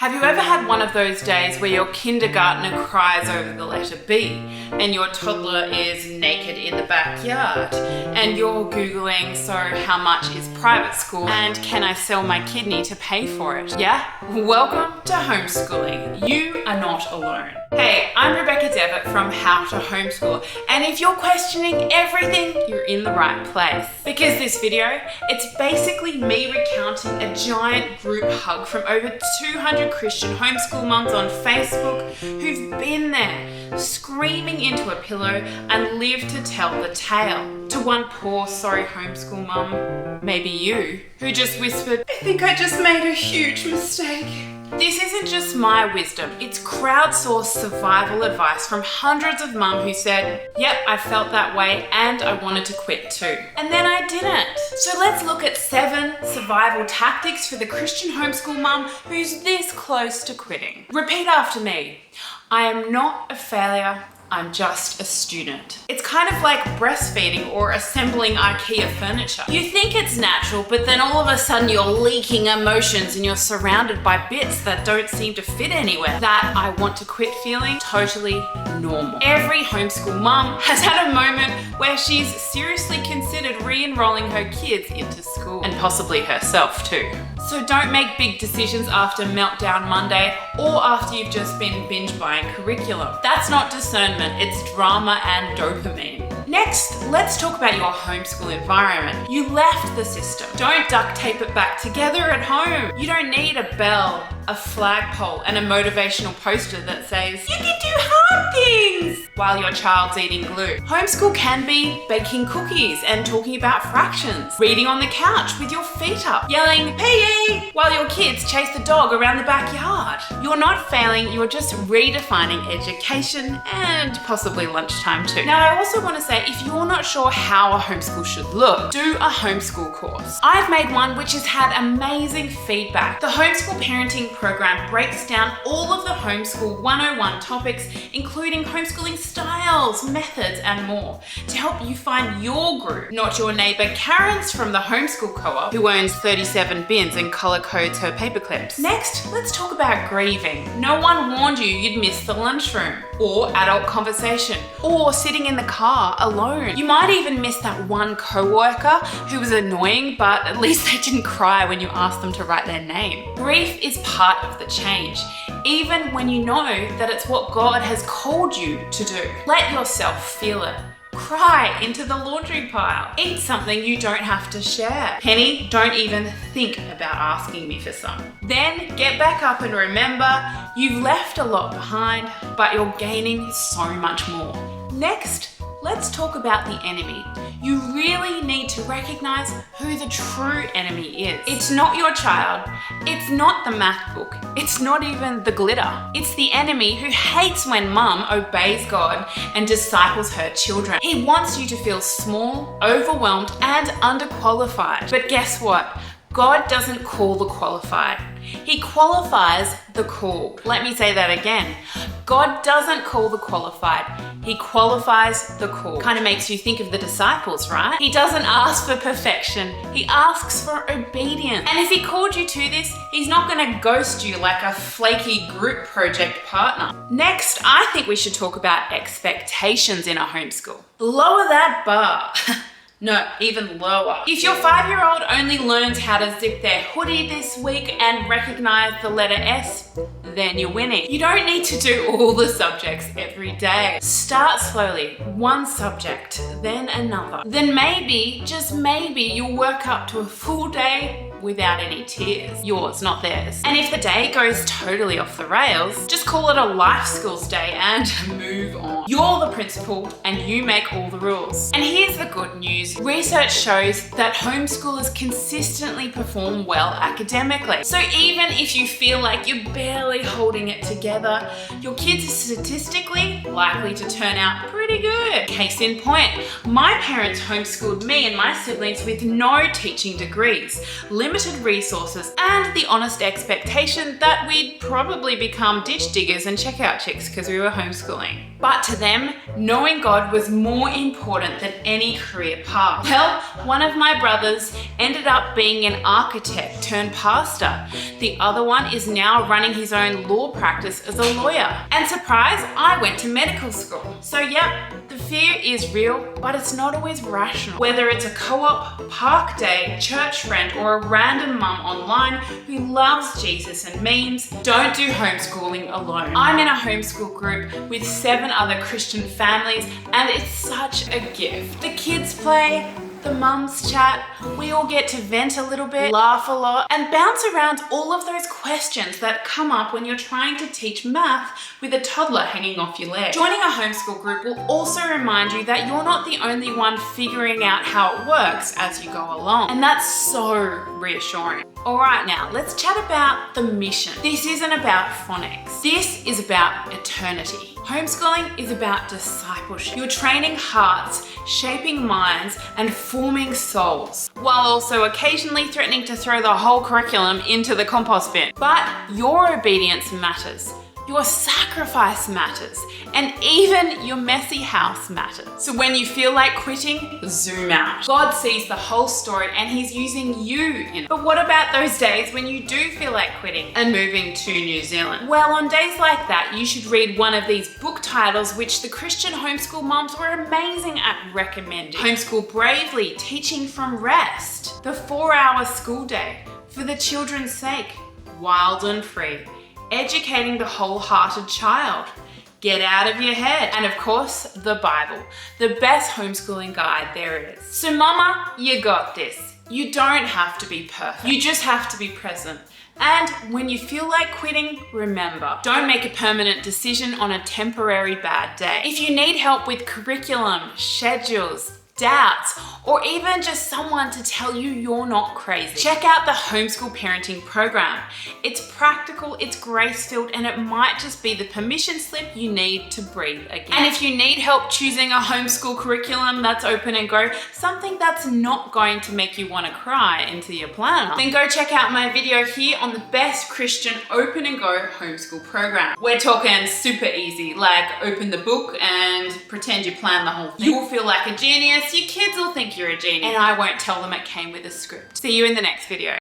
Have you ever had one of those days where your kindergartner cries over the letter B and your toddler is naked in the backyard and you're Googling, so how much is private school and can I sell my kidney to pay for it? Yeah? Welcome to homeschooling. You are not alone. Hey, I'm Rebecca Devitt from How to Homeschool, and if you're questioning everything, you're in the right place. Because this video, it's basically me recounting a giant group hug from over 200 Christian homeschool mums on Facebook who've been there, screaming into a pillow and lived to tell the tale. To one poor, sorry homeschool mum, maybe you, who just whispered, "I think I just made a huge mistake." This isn't just my wisdom, it's crowdsourced survival advice from hundreds of mums who said, yep, I felt that way and I wanted to quit too. And then I didn't. So let's look at 7 survival tactics for the Christian homeschool mum who's this close to quitting. Repeat after me. I am not a failure. I'm just a student. It's kind of like breastfeeding or assembling IKEA furniture. You think it's natural, but then all of a sudden you're leaking emotions and you're surrounded by bits that don't seem to fit anywhere. That I want to quit feeling, totally normal. Every homeschool mum has had a moment where she's seriously considered re-enrolling her kids into school, and possibly herself too. So don't make big decisions after Meltdown Monday or after you've just been binge buying curriculum. That's not discernment, it's drama and dopamine. Next, let's talk about your homeschool environment. You left the system. Don't duct tape it back together at home. You don't need a bell, a flagpole, and a motivational poster that says, you can do hard things, while your child's eating glue. Homeschool can be baking cookies and talking about fractions, reading on the couch with your feet up, yelling, PE, while your kids chase the dog around the backyard. You're not failing, you're just redefining education and possibly lunchtime too. Now, I also want to say, if you're not sure how a homeschool should look, do a homeschool course. I've made one which has had amazing feedback. The Homeschool Parenting program breaks down all of the Homeschool 101 topics, including homeschooling styles, methods, and more, to help you find your group, not your neighbor Karen's from the Homeschool Co-op, who owns 37 bins and color codes her paper clips. Next, let's talk about grieving. No one warned you you'd miss the lunchroom, or adult conversation, or sitting in the car alone. You might even miss that one co-worker who was annoying, but at least they didn't cry when you asked them to write their name. Grief is part of the change, even when you know that it's what God has called you to do. Let yourself feel it. Cry into the laundry pile. Eat something you don't have to share. Penny, don't even think about asking me for some. Then get back up and remember, you've left a lot behind, but you're gaining so much more. Next, let's talk about the enemy. You really need to recognize who the true enemy is. It's not your child. It's not the math book. It's not even the glitter. It's the enemy who hates when mum obeys God and disciples her children. He wants you to feel small, overwhelmed, and underqualified. But guess what? God doesn't call the qualified. He qualifies the called. Let me say that again. God doesn't call the qualified. He qualifies the called. Kind of makes you think of the disciples, right? He doesn't ask for perfection. He asks for obedience. And if he called you to this, he's not going to ghost you like a flaky group project partner. Next, I think we should talk about expectations in a homeschool. Lower that bar. No, even lower. If your 5-year-old only learns how to zip their hoodie this week and recognize the letter S, then you're winning. You don't need to do all the subjects every day. Start slowly, one subject, then another. Then maybe, just maybe, you'll work up to a full day without any tears. Yours, not theirs. And if the day goes totally off the rails, just call it a life skills day and move on. You're the principal and you make all the rules. And here's the good news. Research shows that homeschoolers consistently perform well academically. So even if you feel like you're barely holding it together, your kids are statistically likely to turn out pretty good. Case in point, my parents homeschooled me and my siblings with no teaching degrees, limited limited resources and the honest expectation that we'd probably become ditch diggers and checkout chicks because we were homeschooling. But to them, knowing God was more important than any career path. Well, one of my brothers ended up being an architect turned pastor. The other one is now running his own law practice as a lawyer. And surprise, I went to medical school. So yeah, the fear is real, but it's not always rational. Whether it's a co-op, park day, church friend, or a random mum online who loves Jesus and memes, don't do homeschooling alone. I'm in a homeschool group with 7 other Christian families, and it's such a gift. The kids play, the mums chat, we all get to vent a little bit, laugh a lot, and bounce around all of those questions that come up when you're trying to teach math with a toddler hanging off your leg. Joining a homeschool group will also remind you that you're not the only one figuring out how it works as you go along. And that's so reassuring. Alright, now let's chat about the mission. This isn't about phonics. This is about eternity. Homeschooling is about discipleship. You're training hearts, shaping minds, and forming souls, while also occasionally threatening to throw the whole curriculum into the compost bin. But your obedience matters. Your sacrifice matters, and even your messy house matters. So when you feel like quitting, zoom out. God sees the whole story and He's using you in it. But what about those days when you do feel like quitting and moving to New Zealand? Well, on days like that, you should read one of these book titles which the Christian homeschool moms were amazing at recommending. Homeschool Bravely, Teaching from Rest, The 4-Hour School Day, For the Children's Sake, Wild and Free, Educating the Wholehearted Child, Get Out of Your Head, and of course, the Bible, the best homeschooling guide there is. So mama, you got this. You don't have to be perfect. You just have to be present. And when you feel like quitting, remember, don't make a permanent decision on a temporary bad day. If you need help with curriculum, schedules, doubts, or even just someone to tell you you're not crazy, check out the Homeschool Parenting Program. It's practical, it's grace-filled, and it might just be the permission slip you need to breathe again. And if you need help choosing a homeschool curriculum that's open and go, something that's not going to make you want to cry into your planner, then go check out my video here on the best Christian open and go homeschool program. We're talking super easy, like open the book and pretend you planned the whole thing. You will feel like a genius. Your kids will think you're a genius, and I won't tell them it came with a script. See you in the next video.